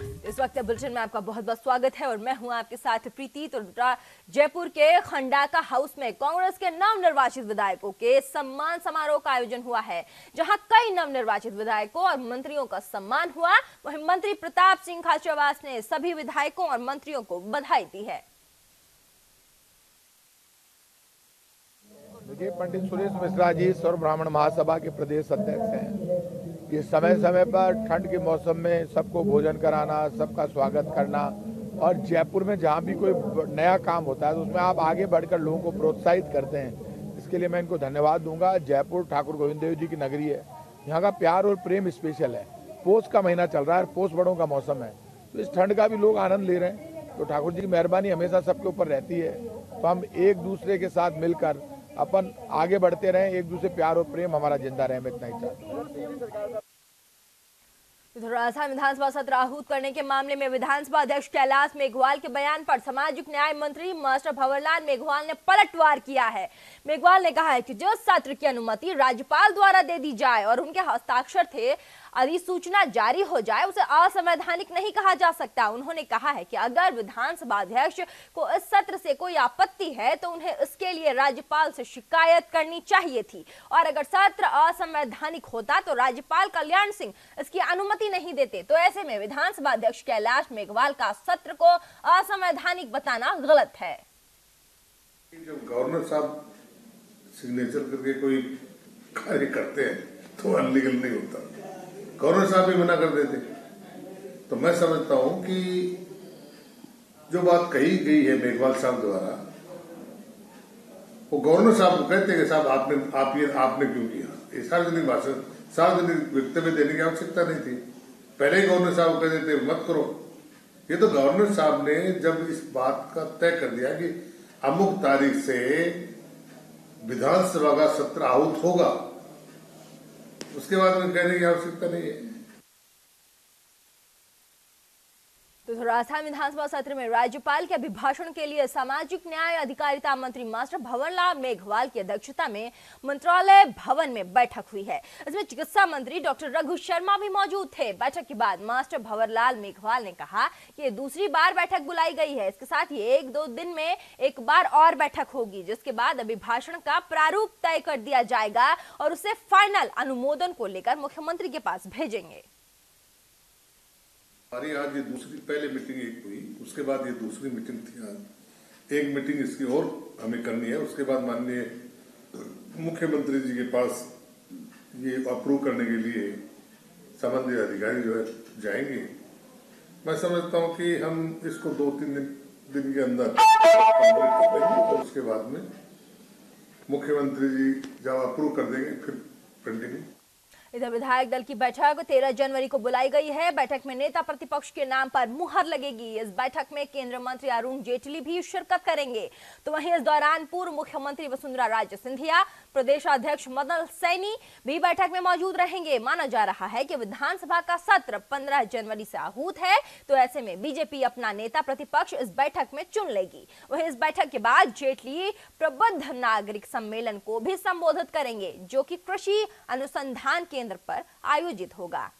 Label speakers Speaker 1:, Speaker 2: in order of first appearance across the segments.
Speaker 1: इस वक्त बुलेटिन में आपका बहुत बहुत स्वागत है और मैं हूं आपके साथ प्रीति। तो जयपुर के खंडाका हाउस में कांग्रेस के नवनिर्वाचित विधायकों के सम्मान समारोह का आयोजन हुआ है, जहां कई नवनिर्वाचित विधायकों और मंत्रियों का सम्मान हुआ। वहीं मंत्री प्रताप सिंह खाचरियावास ने सभी विधायकों और मंत्रियों को बधाई दी है।
Speaker 2: देखिए, पंडित सुरेश मिश्रा जी सर्व ब्राह्मण महासभा के प्रदेश अध्यक्ष हैं। ये समय समय पर ठंड के मौसम में सबको भोजन कराना, सबका स्वागत करना और जयपुर में जहाँ भी कोई नया काम होता है तो उसमें आप आगे बढ़कर लोगों को प्रोत्साहित करते हैं। इसके लिए मैं इनको धन्यवाद दूंगा। जयपुर ठाकुर गोविंद देव जी की नगरी है, यहाँ का प्यार और प्रेम स्पेशल है। पोष का महीना चल रहा है, पोष बड़ों का मौसम है, तो इस ठंड का भी लोग आनंद ले रहे हैं। तो ठाकुर जी की मेहरबानी हमेशा सबके ऊपर रहती है। तो हम एक दूसरे के साथ मिलकर अपन आगे बढ़ते रहें, एक दूसरे प्यार और प्रेम हमारा जिंदा रहे, मैं इतना ही चाहता हूँ।
Speaker 1: राजस्थान विधानसभा सत्र आहूत करने के मामले में विधानसभा अध्यक्ष कैलाश मेघवाल के बयान पर सामाजिक न्याय मंत्री मास्टर भंवरलाल मेघवाल ने पलटवार किया है। मेघवाल ने कहा है कि जो सत्र की अनुमति राज्यपाल द्वारा दे दी जाए और उनके हस्ताक्षर थे अधिसूचना जारी हो जाए, उसे असंवैधानिक नहीं कहा जा सकता। उन्होंने कहा है कि अगर विधानसभा अध्यक्ष को इस सत्र से कोई आपत्ति है तो उन्हें इसके लिए राज्यपाल से शिकायत करनी चाहिए थी, और अगर सत्र असंवैधानिक होता तो राज्यपाल कल्याण सिंह इसकी अनुमति नहीं देते। तो ऐसे में विधानसभा अध्यक्ष कैलाश मेघवाल का सत्र को असंवैधानिक बताना गलत है।
Speaker 3: जब गवर्नर साहब सिग्नेचर करके कोई कार्य करते हैं तो अनलीगल नहीं होता, गवर्नर साहब भी मना कर देते। तो मैं समझता हूं कि जो बात कही गई है मेघवाल साहब द्वारा, वो गवर्नर साहब को कहते हैं कि साहब आपने क्यों किया। ये सार्वजनिक भाषण, सार्वजनिक वक्तव्य देने की आवश्यकता नहीं थी। पहले ही गवर्नर साहब कह देते मत करो। ये तो गवर्नर साहब ने जब इस बात का तय कर दिया कि अमुक तारीख से विधानसभा का सत्र आहूत होगा, उसके बाद में कहने की आवश्यकता नहीं है।
Speaker 1: तो राजस्थान विधानसभा सत्र में राज्यपाल के अभिभाषण के लिए सामाजिक न्याय अधिकारिता मंत्री मास्टर भंवरलाल मेघवाल की अध्यक्षता में मंत्रालय भवन में बैठक हुई है। इसमें चिकित्सा मंत्री डॉक्टर रघु शर्मा भी मौजूद थे। बैठक के बाद मास्टर भंवरलाल मेघवाल ने कहा कि ये दूसरी बार बैठक बुलाई गई है। इसके साथ ही 1-2 दिन में एक बार और बैठक होगी, जिसके बाद अभिभाषण का प्रारूप तय कर दिया जाएगा और उसे फाइनल अनुमोदन को लेकर मुख्यमंत्री के पास भेजेंगे।
Speaker 3: हमारी आज ये दूसरी, पहले मीटिंग एक हुई, उसके बाद ये दूसरी मीटिंग थी। आज एक मीटिंग इसकी और हमें करनी है। उसके बाद माननीय मुख्यमंत्री जी के पास ये अप्रूव करने के लिए संबंधित अधिकारी जो है जाएंगे। मैं समझता हूं कि हम इसको 2-3 दिन के अंदर कंप्लीट कर देंगे और उसके बाद में मुख्यमंत्री जी जब अप्रूव कर देंगे फिर कंटिन्यू।
Speaker 1: इधर विधायक दल की बैठक 13 जनवरी को बुलाई गई है। बैठक में नेता प्रतिपक्ष के नाम पर मुहर लगेगी। इस बैठक में केंद्रीय मंत्री अरुण जेटली भी शिरकत करेंगे। तो वहीं इस दौरान पूर्व मुख्यमंत्री वसुंधरा राजे सिंधिया, प्रदेश अध्यक्ष मदन सैनी भी बैठक में मौजूद रहेंगे। माना जा रहा है कि विधानसभा का सत्र 15 जनवरी से आहूत है, तो ऐसे में बीजेपी अपना नेता प्रतिपक्ष इस बैठक में चुन लेगी। वहीं इस बैठक के बाद जेटली प्रबुद्ध नागरिक सम्मेलन को भी संबोधित करेंगे, जो कि कृषि अनुसंधान केंद्र पर आयोजित होगा।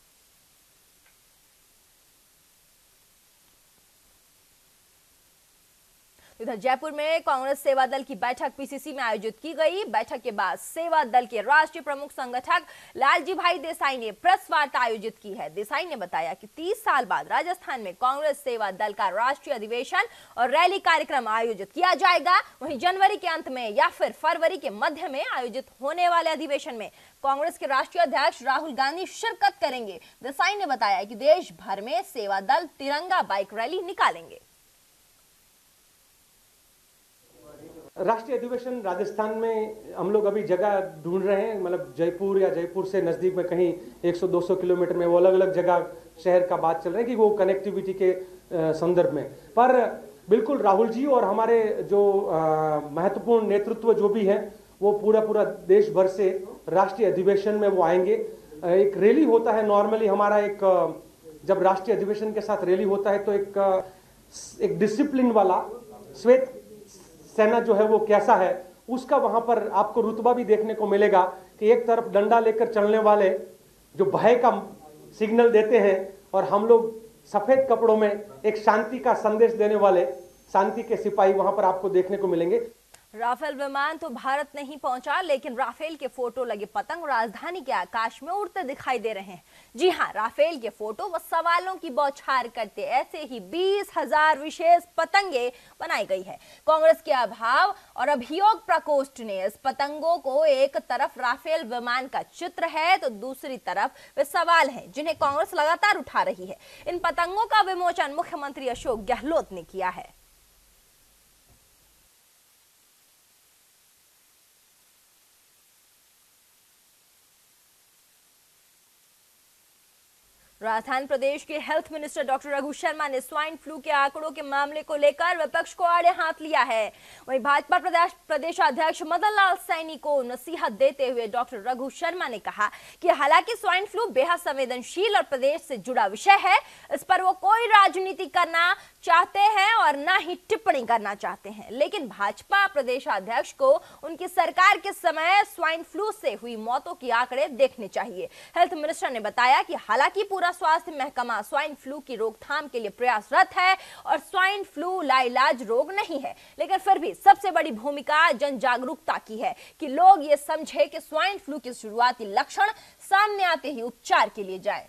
Speaker 1: इधर जयपुर में कांग्रेस सेवा दल की बैठक पीसीसी में आयोजित की गई। बैठक के बाद सेवा दल के राष्ट्रीय प्रमुख संगठक लालजी भाई देसाई ने प्रेस वार्ता आयोजित की है। देसाई ने बताया कि 30 साल बाद राजस्थान में कांग्रेस सेवा दल का राष्ट्रीय अधिवेशन और रैली कार्यक्रम आयोजित किया जाएगा। वहीं जनवरी के अंत में या फिर फरवरी के मध्य में आयोजित होने वाले अधिवेशन में कांग्रेस के राष्ट्रीय अध्यक्ष राहुल गांधी शिरकत करेंगे। देसाई ने बताया कि देश भर में सेवा दल तिरंगा बाइक रैली निकालेंगे।
Speaker 4: राष्ट्रीय अधिवेशन राजस्थान में हम लोग अभी जगह ढूंढ रहे हैं, मतलब जयपुर या जयपुर से नज़दीक में कहीं 100-200 किलोमीटर में, वो अलग अलग जगह शहर का बात चल रहा है कि वो कनेक्टिविटी के संदर्भ में। पर बिल्कुल राहुल जी और हमारे जो महत्वपूर्ण नेतृत्व जो भी है वो पूरा देश भर से राष्ट्रीय अधिवेशन में वो आएंगे। एक रैली होता है नॉर्मली हमारा, जब राष्ट्रीय अधिवेशन के साथ रैली होता है तो एक डिसिप्लिन वाला श्वेत सेना जो है वो कैसा है उसका वहां पर आपको रुतबा भी देखने को मिलेगा कि एक तरफ डंडा लेकर चलने वाले जो भय का सिग्नल देते हैं और हम लोग सफेद कपड़ों में एक शांति का संदेश देने वाले शांति के सिपाही वहां पर आपको देखने को मिलेंगे।
Speaker 1: राफेल विमान तो भारत नहीं पहुंचा, लेकिन राफेल के फोटो लगे पतंग राजधानी के आकाश में उड़ते दिखाई दे रहे हैं। जी हां, राफेल के फोटो व सवालों की बौछार करते ऐसे ही 20,000 विशेष पतंगे बनाई गई है। कांग्रेस के अभाव और अभियोग प्रकोष्ठ ने इस पतंगों को एक तरफ राफेल विमान का चित्र है तो दूसरी तरफ वे सवाल हैं जिन्हें कांग्रेस लगातार उठा रही है। इन पतंगों का विमोचन मुख्यमंत्री अशोक गहलोत ने किया है। राजस्थान प्रदेश के health minister doctor Raghu Sharma ने स्वाइन फ्लू के आंकड़ों के मामले को लेकर विपक्ष को आड़े हाथ लिया है। वहीं भाजपा प्रदेशाध्यक्ष मदन लाल सैनी को नसीहत देते हुए डॉक्टर रघु शर्मा ने कहा कि हालांकि स्वाइन फ्लू बेहद संवेदनशील और प्रदेश से जुड़ा विषय है, इस पर वो कोई राजनीति करना चाहते हैं और न ही टिप्पणी करना चाहते हैं, लेकिन भाजपा प्रदेशाध्यक्ष को उनकी सरकार के समय स्वाइन फ्लू से हुई मौतों के आंकड़े देखने चाहिए। हेल्थ मिनिस्टर ने बताया कि हालांकि पूरा स्वास्थ्य महकमा स्वाइन फ्लू की रोकथाम के लिए प्रयासरत है और स्वाइन फ्लू लाइलाज रोग नहीं है, लेकिन फिर भी सबसे बड़ी भूमिका जन जागरूकता की है कि लोग ये समझे कि स्वाइन फ्लू के शुरुआती लक्षण सामने आते ही उपचार के लिए जाएं।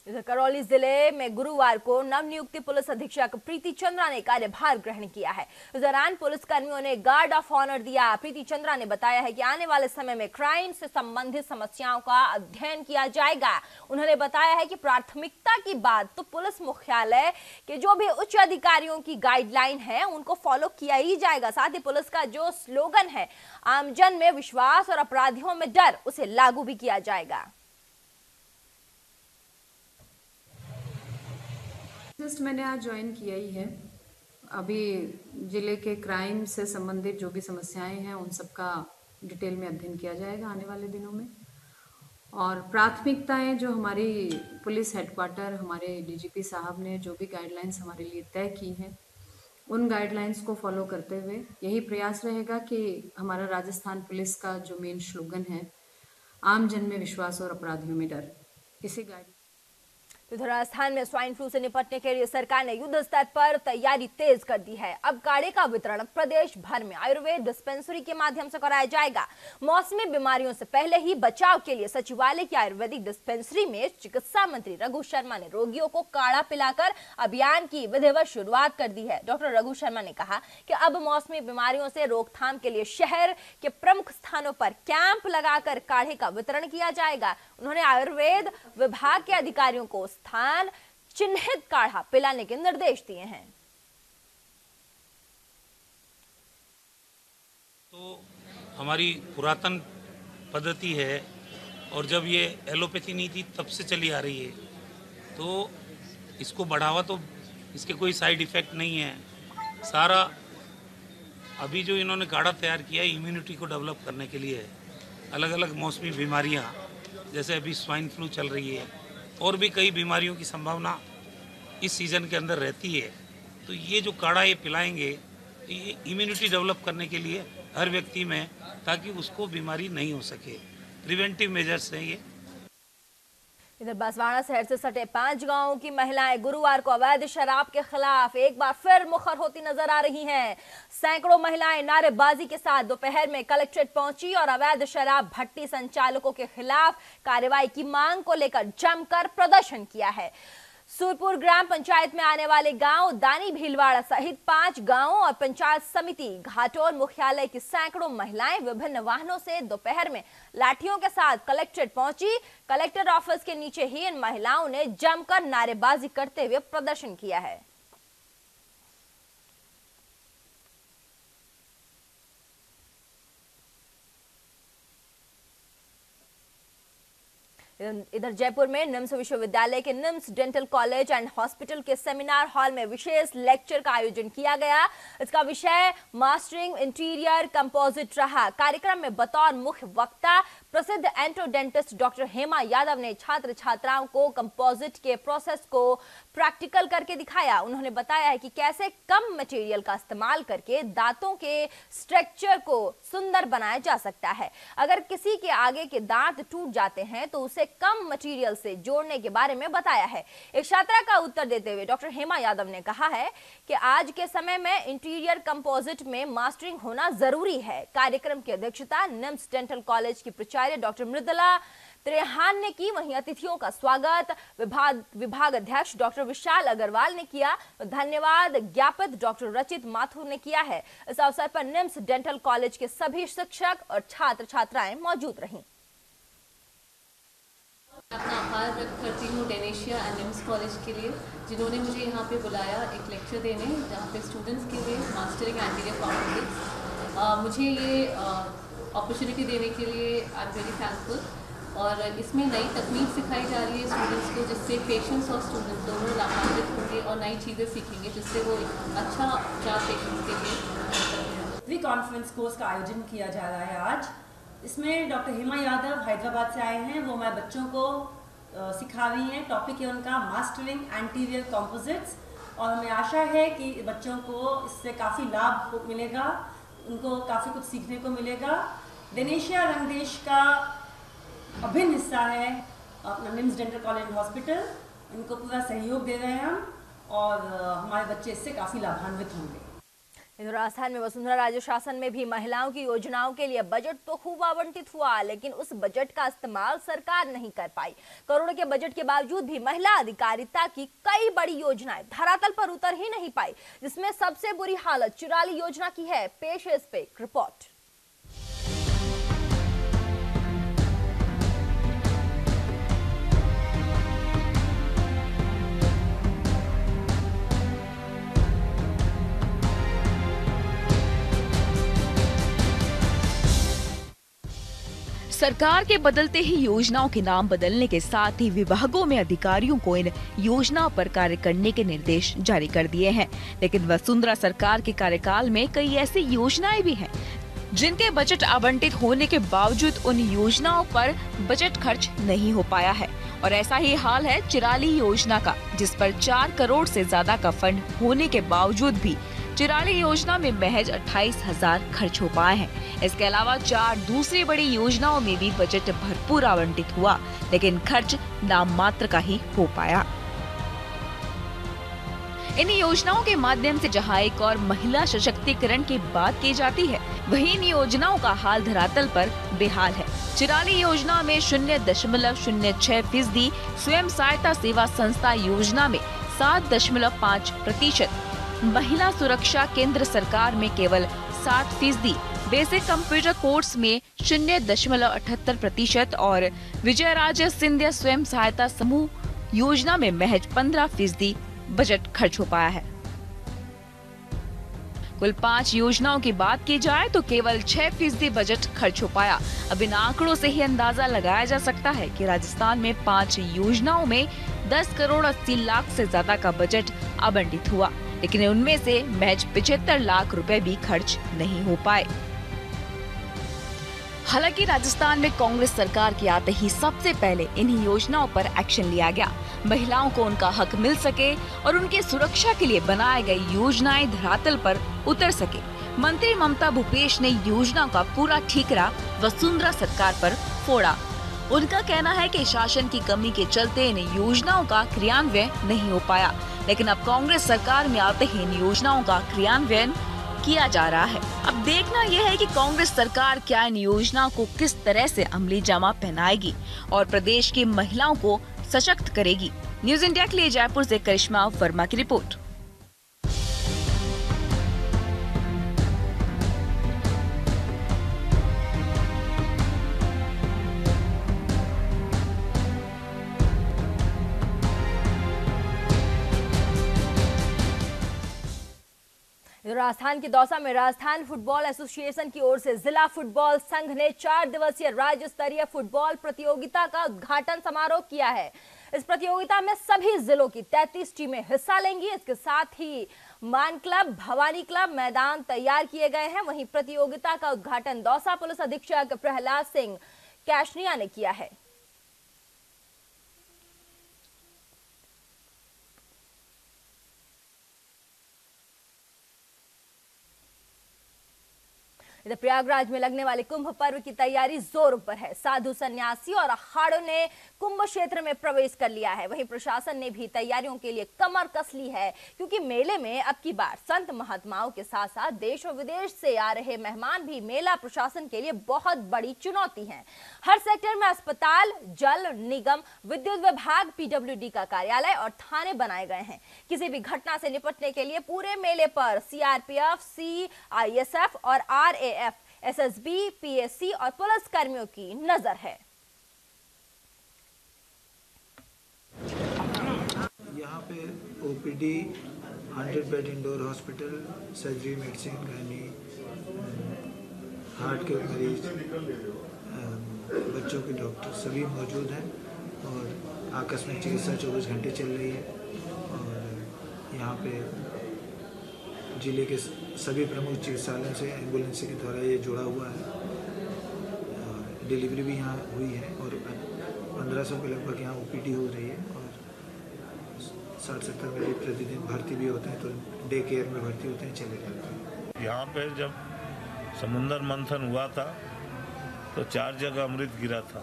Speaker 1: इधर करौली जिले में गुरुवार को नवनियुक्त पुलिस अधीक्षक प्रीति चंद्रा ने कार्यभार ग्रहण किया है। इस दौरान पुलिस कर्मियों ने गार्ड ऑफ ऑनर दिया। प्रीति चंद्रा ने बताया है कि आने वाले समय में क्राइम से संबंधित समस्याओं का अध्ययन किया जाएगा। उन्होंने बताया है कि प्राथमिकता की बात तो पुलिस मुख्यालय के जो भी उच्च अधिकारियों की गाइडलाइन है उनको फॉलो किया ही जाएगा। साथ ही पुलिस का जो स्लोगन है आमजन में विश्वास और अपराधियों में डर, उसे लागू भी किया जाएगा।
Speaker 5: जस्ट मैंने आज ज्वाइन किया ही है। अभी जिले के क्राइम से संबंधित जो भी समस्याएं हैं उन सब का डिटेल में अध्ययन किया जाएगा आने वाले दिनों में। और प्राथमिकताएं जो हमारी पुलिस हेडक्वार्टर, हमारे डीजीपी साहब ने जो भी गाइडलाइंस हमारे लिए तय की हैं उन गाइडलाइंस को फॉलो करते हुए यही प्रयास रहेगा कि हमारा राजस्थान पुलिस का जो मेन स्लोगन है आम जन में विश्वास और अपराधियों में डर, इसी गाइड
Speaker 1: इधर राजस्थान में स्वाइन फ्लू से निपटने के लिए सरकार ने युद्ध स्तर पर तैयारी तेज कर दी है। अब काढ़े का वितरण प्रदेश भर में आयुर्वेद डिस्पेंसरी के माध्यम से कराया जाएगा। मौसमी बीमारियों से पहले ही बचाव के लिए सचिवालय की आयुर्वेदिक डिस्पेंसरी में चिकित्सा मंत्री रघु शर्मा ने रोगियों को काढ़ा पिलाकर अभियान की विधिवत शुरुआत कर दी है। डॉक्टर रघु शर्मा ने कहा कि अब मौसमी बीमारियों से रोकथाम के लिए शहर के प्रमुख स्थानों पर कैंप लगाकर काढ़े का वितरण किया जाएगा। उन्होंने आयुर्वेद विभाग के अधिकारियों को स्थान चिन्हित काढ़ा पिलाने के निर्देश दिए हैं।
Speaker 6: तो हमारी पुरातन पद्धति है और जब ये एलोपैथी नीति तब से चली आ रही है तो इसको बढ़ावा, तो इसके कोई साइड इफेक्ट नहीं है। सारा अभी जो इन्होंने काढ़ा तैयार किया है इम्यूनिटी को डेवलप करने के लिए है। अलग अलग मौसमी बीमारियां जैसे अभी स्वाइन फ्लू चल रही है और भी कई बीमारियों की संभावना इस सीज़न के अंदर रहती है, तो ये जो काढ़ा ये पिलाएंगे ये इम्यूनिटी डेवलप करने के लिए हर व्यक्ति में, ताकि उसको बीमारी नहीं हो सके। प्रिवेंटिव मेजर्स हैं ये।
Speaker 1: इधर बांसवाड़ा शहर से सटे 5 गांवों की महिलाएं गुरुवार को अवैध शराब के खिलाफ एक बार फिर मुखर होती नजर आ रही हैं। सैकड़ों महिलाएं नारेबाजी के साथ दोपहर में कलेक्ट्रेट पहुंची और अवैध शराब भट्टी संचालकों के खिलाफ कार्रवाई की मांग को लेकर जमकर प्रदर्शन किया है। सूरपुर ग्राम पंचायत में आने वाले गांव दानी भीलवाड़ा सहित 5 गांवों और पंचायत समिति घाटोल मुख्यालय की सैकड़ों महिलाएं विभिन्न वाहनों से दोपहर में लाठियों के साथ कलेक्ट्रेट पहुंची। कलेक्टर ऑफिस के नीचे ही इन महिलाओं ने जमकर नारेबाजी करते हुए प्रदर्शन किया है। इधर जयपुर में निम्स विश्वविद्यालय के NIMS dental college and hospital के सेमिनार हॉल में विशेष लेक्चर का आयोजन किया गया। इसका विषय मास्टरिंग इंटीरियर कंपोजिट रहा। कार्यक्रम में बतौर मुख्य वक्ता प्रसिद्ध एंटोडेंटिस्ट डॉक्टर हेमा यादव ने छात्र छात्राओं को कंपोजिट के प्रोसेस को प्रैक्टिकल करके दिखाया। उन्होंने बताया है कि कैसे कम मटेरियल का इस्तेमाल करके दांतों के स्ट्रक्चर को सुंदर बनाया जा सकता है। अगर किसी के आगे के दांत टूट जाते हैं तो उसे कम मटेरियल से जोड़ने के बारे में बताया है। एक छात्रा का उत्तर देते हुए डॉक्टर हेमा यादव ने कहा है कि आज के समय में इंटीरियर कंपोजिट में मास्टरिंग होना जरूरी है। कार्यक्रम की अध्यक्षता निम्स डेंटल कॉलेज की प्राचार्य डॉक्टर मृदुला त्रेहान ने की। वहीं अतिथियों का स्वागत विभाग अध्यक्ष डॉक्टर विशाल अग्रवाल ने किया। धन्यवाद ज्ञापित डॉक्टर रचित माथुर ने किया है। इस अवसर पर निम्स डेंटल कॉलेज के सभी शिक्षक और छात्र छात्राएं मौजूद रहीं।
Speaker 7: अपना आभार व्यक्त करती हूँ डेनेशिया एंड निम्स कॉलेज के लिए, जिन्होंने मुझे यहाँ पे बुलाया एक लेक्चर देने, जहाँ पे स्टूडेंट्स के लिए मास्टरिंग एंटीरियर कॉम्पोजिट्स। मुझे ये अपॉर्चुनिटी देने के लिए आई एम वेरी थैंकफुल। और इसमें नई तकनीक सिखाई जा रही है स्टूडेंट्स को, जिससे पेशेंट्स और स्टूडेंट्स दोनों लाभान्वित होंगे और नई चीज़ें सीखेंगे, जिससे वो अच्छा उपचार पेशेंट्स के लिए।
Speaker 8: कॉन्फ्रेंस कोर्स का आयोजन किया जा रहा है आज। इसमें डॉक्टर हेमा यादव हैदराबाद से आए हैं। वो हमारे बच्चों को सिखा रही हैं। टॉपिक है उनका मास्टरिंग एंटीरियर कॉम्पोजिट्स, और हमें आशा है कि बच्चों को इससे काफ़ी लाभ मिलेगा, उनको काफ़ी कुछ सीखने को मिलेगा। डेनेशिया रंगदेश का अभिन्न हिस्सा है अपना निम्स डेंटल कॉलेज हॉस्पिटल। इनको पूरा सहयोग दे रहे हैं हम, और हमारे बच्चे इससे काफ़ी लाभान्वित होंगे।
Speaker 1: इधर राजस्थान में वसुंधरा राज्य शासन में भी महिलाओं की योजनाओं के लिए बजट तो खूब आवंटित हुआ, लेकिन उस बजट का इस्तेमाल सरकार नहीं कर पाई। करोड़ों के बजट के बावजूद भी महिला अधिकारिता की कई बड़ी योजनाएं धरातल पर उतर ही नहीं पाई, जिसमें सबसे बुरी हालत चिराली योजना की है। पेश है इस पे एक रिपोर्ट।
Speaker 9: सरकार के बदलते ही योजनाओं के नाम बदलने के साथ ही विभागों में अधिकारियों को इन योजनाओं पर कार्य करने के निर्देश जारी कर दिए हैं। लेकिन वसुंधरा सरकार के कार्यकाल में कई ऐसी योजनाएं भी हैं जिनके बजट आवंटित होने के बावजूद उन योजनाओं पर बजट खर्च नहीं हो पाया है। और ऐसा ही हाल है चिराली योजना का, जिस पर 4 करोड़ से ज्यादा का फंड होने के बावजूद भी चिराली योजना में महज 28,000 खर्च हो पाए हैं। इसके अलावा 4 दूसरी बड़ी योजनाओं में भी बजट भरपूर आवंटित हुआ, लेकिन खर्च नाम मात्र का ही हो पाया। इन योजनाओं के माध्यम से जहां एक और महिला सशक्तिकरण की बात की जाती है, वहीं इन योजनाओं का हाल धरातल पर बेहाल है। चिराली योजना में 0.06% स्वयं सहायता सेवा संस्था योजना में 7.5%, महिला सुरक्षा केंद्र सरकार में केवल 60%, बेसिक कंप्यूटर कोर्स में 0.78% और विजयराजे सिंधिया स्वयं सहायता समूह योजना में महज 15% बजट खर्च हो पाया है। कुल 5 योजनाओं की बात की जाए तो केवल 6% बजट खर्च हो पाया। अब इन आंकड़ों से ही अंदाजा लगाया जा सकता है कि राजस्थान में 5 योजनाओं में 10 करोड़ 80 लाख से ज्यादा का बजट आवंटित हुआ, लेकिन उनमें से महज 75 लाख रुपए भी खर्च नहीं हो पाए। हालांकि राजस्थान में कांग्रेस सरकार के आते ही सबसे पहले इन योजनाओं पर एक्शन लिया गया। महिलाओं को उनका हक मिल सके और उनके सुरक्षा के लिए बनाए गए योजनाएं धरातल पर उतर सके। मंत्री ममता भूपेश ने योजना का पूरा ठीकरा वसुंधरा सरकार पर फोड़ा। उनका कहना है कि शासन की कमी के चलते इन योजनाओं का क्रियान्वयन नहीं हो पाया, लेकिन अब कांग्रेस सरकार में आते ही इन योजनाओं का क्रियान्वयन किया जा रहा है। अब देखना यह है कि कांग्रेस सरकार क्या इन योजनाओं को किस तरह से अमली जामा पहनाएगी और प्रदेश की महिलाओं को सशक्त करेगी। न्यूज इंडिया के लिए जयपुर से करिश्मा वर्मा की रिपोर्ट।
Speaker 1: राजस्थान के दौसा में राजस्थान फुटबॉल एसोसिएशन की ओर से जिला फुटबॉल संघ ने 4 दिवसीय राज्य स्तरीय फुटबॉल प्रतियोगिता का उद्घाटन समारोह किया है। इस प्रतियोगिता में सभी जिलों की 33 टीमें हिस्सा लेंगी। इसके साथ ही मान क्लब, भवानी क्लब मैदान तैयार किए गए हैं। वहीं प्रतियोगिता का उद्घाटन दौसा पुलिस अधीक्षक प्रहलाद सिंह कैशनिया ने किया है। इधर प्रयागराज में लगने वाले कुंभ पर्व की तैयारी जोरों पर है। साधु सन्यासी और अखाड़ों ने कुंभ क्षेत्र में प्रवेश कर लिया है। वहीं प्रशासन ने भी तैयारियों के लिए कमर कस ली है, क्योंकि मेले में अब की बार संत महात्माओं के साथ साथ देश और विदेश से आ रहे मेहमान भी मेला प्रशासन के लिए बहुत बड़ी चुनौती हैं। हर सेक्टर में अस्पताल, जल निगम, विद्युत विभाग, पीडब्ल्यूडी का कार्यालय और थाने बनाए गए हैं। किसी भी घटना से निपटने के लिए पूरे मेले पर सीआरपीएफ, सीआईएसएफ और आरएएफ, एसएसबी, पीएससी और पुलिस कर्मियों की नजर है।
Speaker 10: यहाँ पे OPD, 100 bed indoor hospital, surgery, medicine, gynae, heart के मरीज, बच्चों के डॉक्टर सभी मौजूद हैं और आकस्मिक चिकित्सा 24 घंटे चल रही है। और यहाँ पे जिले के सभी प्रमुख चिकित्सालयों से एम्बुलेंस के द्वारा ये जुड़ा हुआ है। और डिलीवरी भी यहाँ हुई है और 1500 के लगभग यहाँ ओपीडी हो रही है और 60-70 मरीज प्रतिदिन भर्ती भी होते हैं, तो डे केयर में भर्ती होते हैं, चले जाते हैं।
Speaker 11: यहाँ पे जब समुद्र मंथन हुआ था तो 4 जगह अमृत गिरा था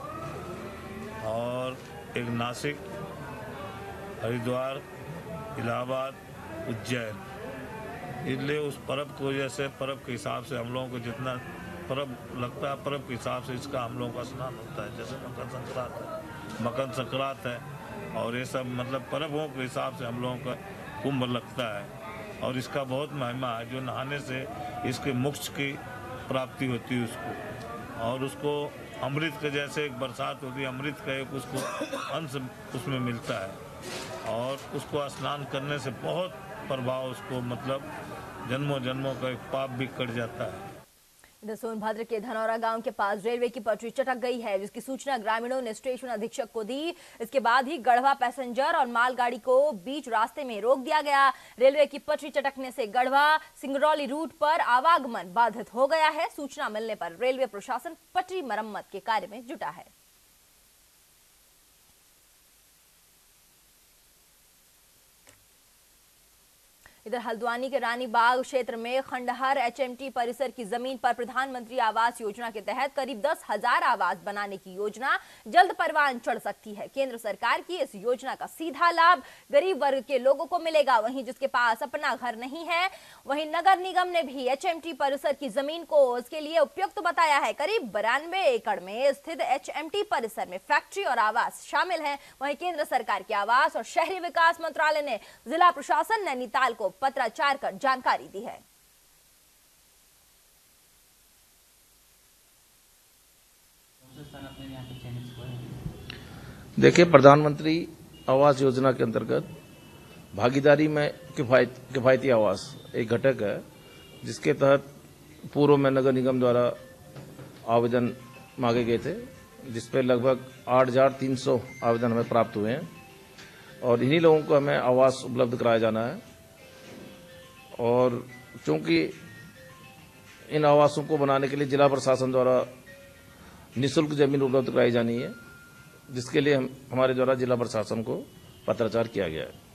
Speaker 11: और एक नासिक, हरिद्वार, इलाहाबाद, उज्जैन। इसलिए उस पर्व को, जैसे पर्व के हिसाब से हम लोगों को जितना पर्व लगता है, पर्व के हिसाब से इसका हम लोगों का स्नान होता है। जैसे मकर संक्रांत है और ये सब मतलब पर्वों के हिसाब से हम लोगों का कुंभ लगता है और इसका बहुत महिमा है। जो नहाने से इसके मोक्ष की प्राप्ति होती है उसको, और उसको अमृत के जैसे एक बरसात होती है, अमृत का एक उसको अंश उसमें मिलता है और उसको स्नान करने से बहुत प्रभाव उसको मतलब जन्मों जन्मों का एक पाप भी कट जाता है।
Speaker 1: इधर सोनभद्र के धनौरा गांव के पास रेलवे की पटरी चटक गई है, जिसकी सूचना ग्रामीणों ने स्टेशन अधीक्षक को दी। इसके बाद ही गढ़वा पैसेंजर और मालगाड़ी को बीच रास्ते में रोक दिया गया। रेलवे की पटरी चटकने से गढ़वा सिंगरौली रूट पर आवागमन बाधित हो गया है। सूचना मिलने पर रेलवे प्रशासन पटरी मरम्मत के कार्य में जुटा है। इधर हल्द्वानी के रानी बाग क्षेत्र में खंडहर एचएमटी परिसर की जमीन पर प्रधानमंत्री आवास योजना के तहत करीब 10,000 आवास बनाने की योजना जल्द परवान चढ़ सकती है। केंद्र सरकार की इस योजना का सीधा लाभ गरीब वर्ग के लोगों को मिलेगा। वहीं जिसके पास अपना घर नहीं है, वहीं नगर निगम ने भी एचएमटी परिसर की जमीन को इसके लिए उपयुक्त बताया है। करीब 92 एकड़ में स्थित एचएमटी परिसर में फैक्ट्री और आवास शामिल है। वहीं केंद्र सरकार के आवास और शहरी विकास मंत्रालय ने जिला प्रशासन नैनीताल को पत्राचार कर जानकारी दी है।
Speaker 12: देखिए, प्रधानमंत्री आवास योजना के अंतर्गत भागीदारी में किफायती आवास एक घटक है, जिसके तहत पूर्व में नगर निगम द्वारा आवेदन मांगे गए थे, जिसपे लगभग 8,300 आवेदन हमें प्राप्त हुए हैं और इन्हीं लोगों को हमें आवास उपलब्ध कराया जाना है। और चूंकि इन आवासों को बनाने के लिए जिला प्रशासन द्वारा निःशुल्क जमीन उपलब्ध कराई जानी है, जिसके लिए हमारे द्वारा जिला प्रशासन को पत्राचार किया गया है।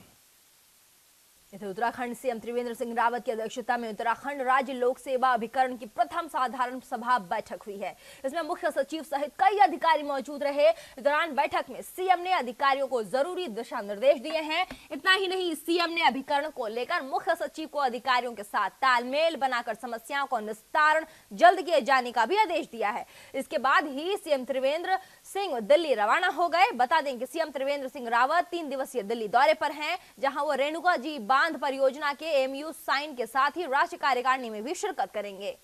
Speaker 1: इधर उत्तराखंड सीएम त्रिवेंद्र सिंह रावत की अध्यक्षता में उत्तराखंड राज्य लोक सेवा अभिकरण की प्रथम साधारण सभा बैठक हुई है। इसमें मुख्य सचिव सहित कई अधिकारी मौजूद रहे। इस दौरान बैठक में सीएम ने अधिकारियों को जरूरी दिशा निर्देश दिए हैं। इतना ही नहीं, सीएम ने अभिकरण को लेकर मुख्य सचिव को अधिकारियों के साथ तालमेल बनाकर समस्याओं का निस्तारण जल्द किए जाने का भी आदेश दिया है। इसके बाद ही सीएम त्रिवेंद्र सिंह दिल्ली रवाना हो गए। बता दें कि सीएम त्रिवेंद्र सिंह रावत 3 दिवसीय दिल्ली दौरे पर हैं, जहां वो रेणुका जी बांध परियोजना के एमयू साइन के साथ ही राष्ट्रीय कार्यकारिणी में भी शिरकत करेंगे।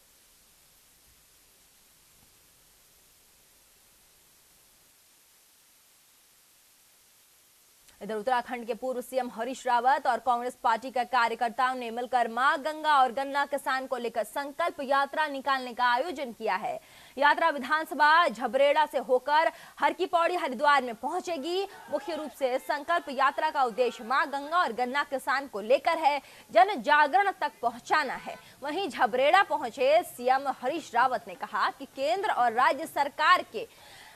Speaker 1: इधर उत्तराखंड के पूर्व सीएम हरीश रावत और कांग्रेस पार्टी के कार्यकर्ताओं ने मिलकर मां गंगा और गन्ना किसान को लेकर संकल्प यात्रा निकालने का आयोजन किया है। यात्रा विधानसभा झबरेड़ा से होकर हर की पौड़ी हरिद्वार में पहुंचेगी। मुख्य रूप से संकल्प यात्रा का उद्देश्य मां गंगा और गन्ना किसान को लेकर है, जन जागरण तक पहुंचाना है। वहीं झबरेड़ा पहुंचे सीएम हरीश रावत ने कहा कि केंद्र और राज्य सरकार के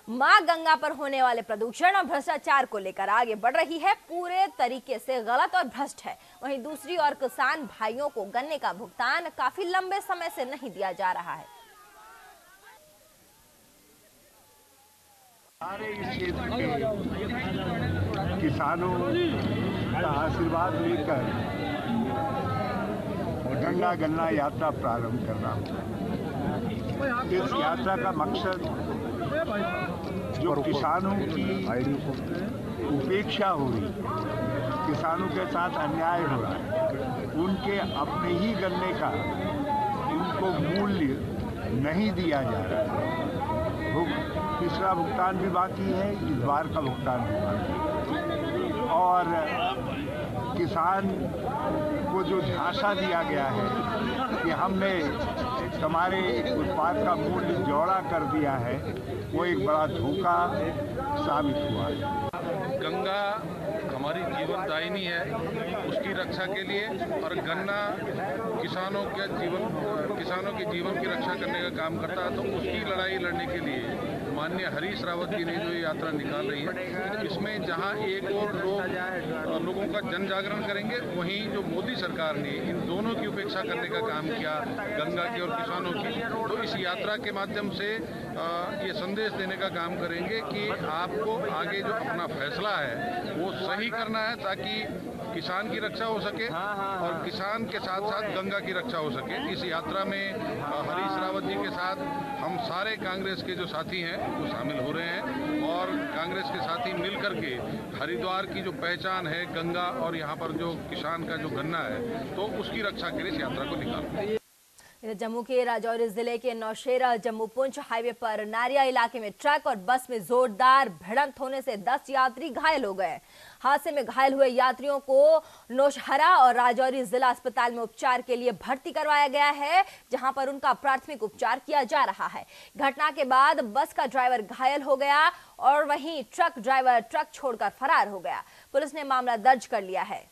Speaker 1: मां गंगा पर होने वाले प्रदूषण और भ्रष्टाचार को लेकर आगे बढ़ रही है, पूरे तरीके से गलत और भ्रष्ट है। वहीं दूसरी ओर किसान भाइयों को गन्ने का भुगतान काफी लंबे समय से नहीं दिया जा रहा है।
Speaker 13: सारे इस क्षेत्र के किसानों का आशीर्वाद लेकर गंगा गन्ना यात्रा प्रारंभ कर रहा हूँ। इस यात्रा का मकसद जो किसानों की उपेक्षा हो रही, किसानों के साथ अन्याय हो रहा है, उनके अपने ही गन्ने का उनको मूल्य नहीं दिया जा रहा है। तीसरा भुगतान भी बाकी है, इस बार का भुगतान भी बाकी है। और किसान को जो झांसा दिया गया है कि हमने हमारे उत्पाद का मूल्य चौड़ा कर दिया है, वो एक बड़ा धोखा साबित हुआ है।
Speaker 14: गंगा हमारी जीवनदायिनी है, उसकी रक्षा के लिए, और गन्ना किसानों के जीवन की रक्षा करने का काम करता है। तो उसकी लड़ाई लड़ने के लिए माननीय हरीश रावत जी ने जो ये यात्रा निकाल रही है, इसमें जहां एक और लोगों का जन जागरण करेंगे, वहीं जो मोदी सरकार ने इन दोनों की उपेक्षा करने का काम किया, गंगा की और किसानों की, तो इस यात्रा के माध्यम से ये संदेश देने का काम करेंगे कि आपको आगे जो अपना फैसला है वो सही करना है, ताकि किसान की रक्षा हो सके और किसान के साथ साथ गंगा की रक्षा हो सके। इस यात्रा में हरीश रावत जी के साथ हम सारे कांग्रेस के जो साथी हैं वो शामिल हो रहे हैं, और कांग्रेस के साथी मिलकर के हरिद्वार की जो पहचान है गंगा और यहाँ पर जो किसान का जो गन्ना है, तो उसकी रक्षा के लिए इस यात्रा को निकाल।
Speaker 1: जम्मू के राजौरी जिले के नौशेरा जम्मू पुंछ हाईवे पर नारिया इलाके में ट्रक और बस में जोरदार भिड़ंत होने से 10 यात्री घायल हो गए। हादसे में घायल हुए यात्रियों को नौशहरा और राजौरी जिला अस्पताल में उपचार के लिए भर्ती करवाया गया है, जहां पर उनका प्राथमिक उपचार किया जा रहा है। घटना के बाद बस का ड्राइवर घायल हो गया और वहीं ट्रक ड्राइवर ट्रक छोड़कर फरार हो गया। पुलिस ने मामला दर्ज कर लिया है।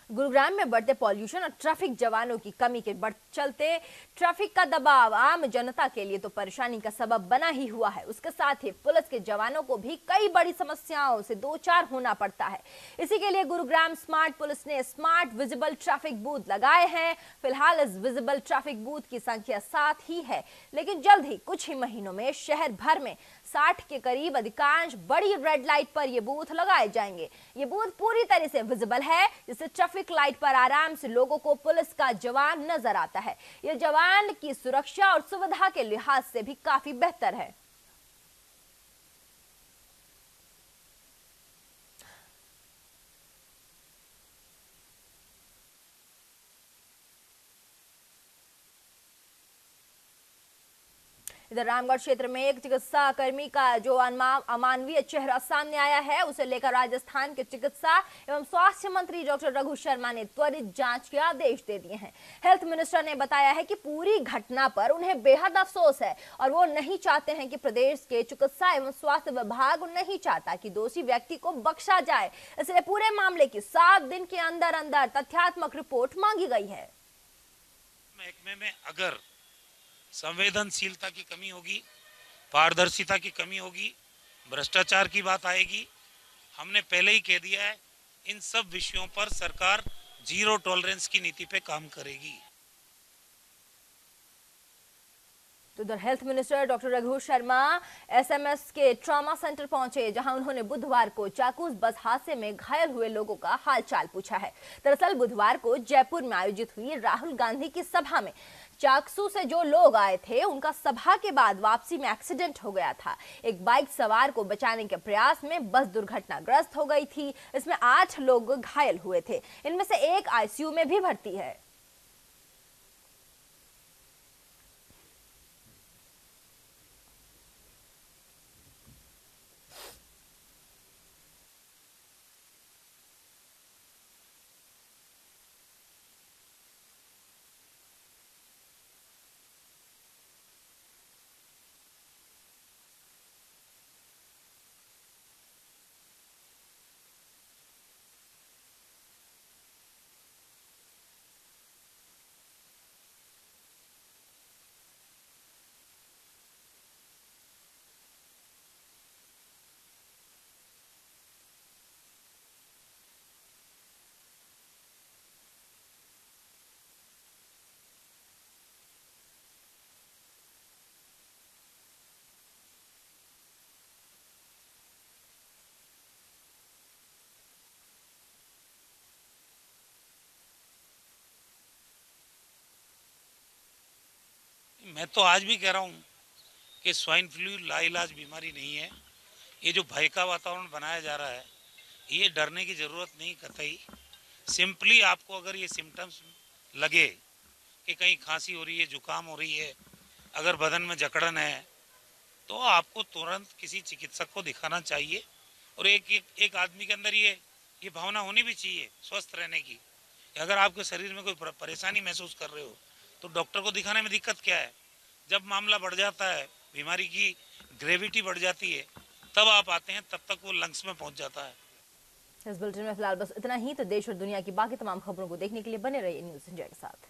Speaker 1: गुरुग्राम में बढ़ते पॉल्यूशन और ट्रैफिक जवानों की कमी के चलते ट्रैफिक का दबाव आम जनता के लिए तो परेशानी का सबब बना ही हुआ है। उसके साथ ही पुलिस के जवानों को भी कई बड़ी समस्याओं से दो चार होना पड़ता है। इसी के लिए गुरुग्राम स्मार्ट पुलिस ने स्मार्ट विजिबल ट्रैफिक बूथ लगाए हैं। फिलहाल इस विजिबल ट्रैफिक बूथ की संख्या 7 ही है, लेकिन जल्द ही कुछ ही महीनों में शहर भर में 60 के करीब अधिकांश बड़ी रेड लाइट पर ये बूथ लगाए जाएंगे। ये बूथ पूरी तरह से विजिबल है, जिससे ट्रैफिक लाइट पर आराम से लोगों को पुलिस का जवान नजर आता है। यह जवान की सुरक्षा और सुविधा के लिहाज से भी काफी बेहतर है। इधर रामगढ़ क्षेत्र में एक चिकित्सा कर्मी का जो अमानवीय चेहरा सामने आया है, उसे लेकर राजस्थान के चिकित्सा एवं स्वास्थ्य मंत्री डॉक्टर रघु शर्मा ने त्वरित जांच के आदेश दे दिए हैं। हेल्थ मिनिस्टर ने बताया है कि पूरी घटना पर उन्हें बेहद अफसोस है और वो नहीं चाहते हैं कि प्रदेश के चिकित्सा एवं स्वास्थ्य विभाग नहीं चाहता कि दोषी व्यक्ति को बख्शा जाए, इसलिए पूरे मामले की 7 दिन के अंदर अंदर तथ्यात्मक रिपोर्ट मांगी गई है।
Speaker 6: महकमे में अगर संवेदनशीलता की कमी होगी, पारदर्शिता की कमी होगी, भ्रष्टाचार की बात आएगी, हमने पहले ही कह दिया है, इन सब विषयों पर सरकार जीरो टॉलरेंस की नीति पे काम करेगी।
Speaker 1: तो उधर health minister doctor Raghu Sharma SMS के ट्रॉमा सेंटर पहुंचे, जहां उन्होंने बुधवार को चाकूस बस हादसे में घायल हुए लोगों का हालचाल पूछा है। दरअसल बुधवार को जयपुर में आयोजित हुई राहुल गांधी की सभा में चाकसू से जो लोग आए थे, उनका सभा के बाद वापसी में एक्सीडेंट हो गया था। एक बाइक सवार को बचाने के प्रयास में बस दुर्घटनाग्रस्त हो गई थी। इसमें 8 लोग घायल हुए थे, इनमें से एक आईसीयू में भी भर्ती है।
Speaker 6: मैं तो आज भी कह रहा हूँ कि स्वाइन फ्लू लाइलाज बीमारी नहीं है। ये जो भय का वातावरण बनाया जा रहा है, ये डरने की ज़रूरत नहीं कतई। सिंपली आपको अगर ये सिम्टम्स लगे कि कहीं खांसी हो रही है, जुकाम हो रही है, अगर बदन में जकड़न है, तो आपको तुरंत किसी चिकित्सक को दिखाना चाहिए। और एक आदमी के अंदर ये भावना होनी भी चाहिए स्वस्थ रहने की। अगर आपके शरीर में कोई परेशानी महसूस कर रहे हो तो डॉक्टर को दिखाने में दिक्कत क्या है। जब मामला बढ़ जाता है, बीमारी की ग्रेविटी बढ़ जाती है, तब आप आते हैं, तब तक वो लंग्स में पहुंच जाता है।
Speaker 1: इस बुलेटिन में फिलहाल बस इतना ही। तो देश और दुनिया की बाकी तमाम खबरों को देखने के लिए बने रहिए न्यूज़ इंडिया के साथ।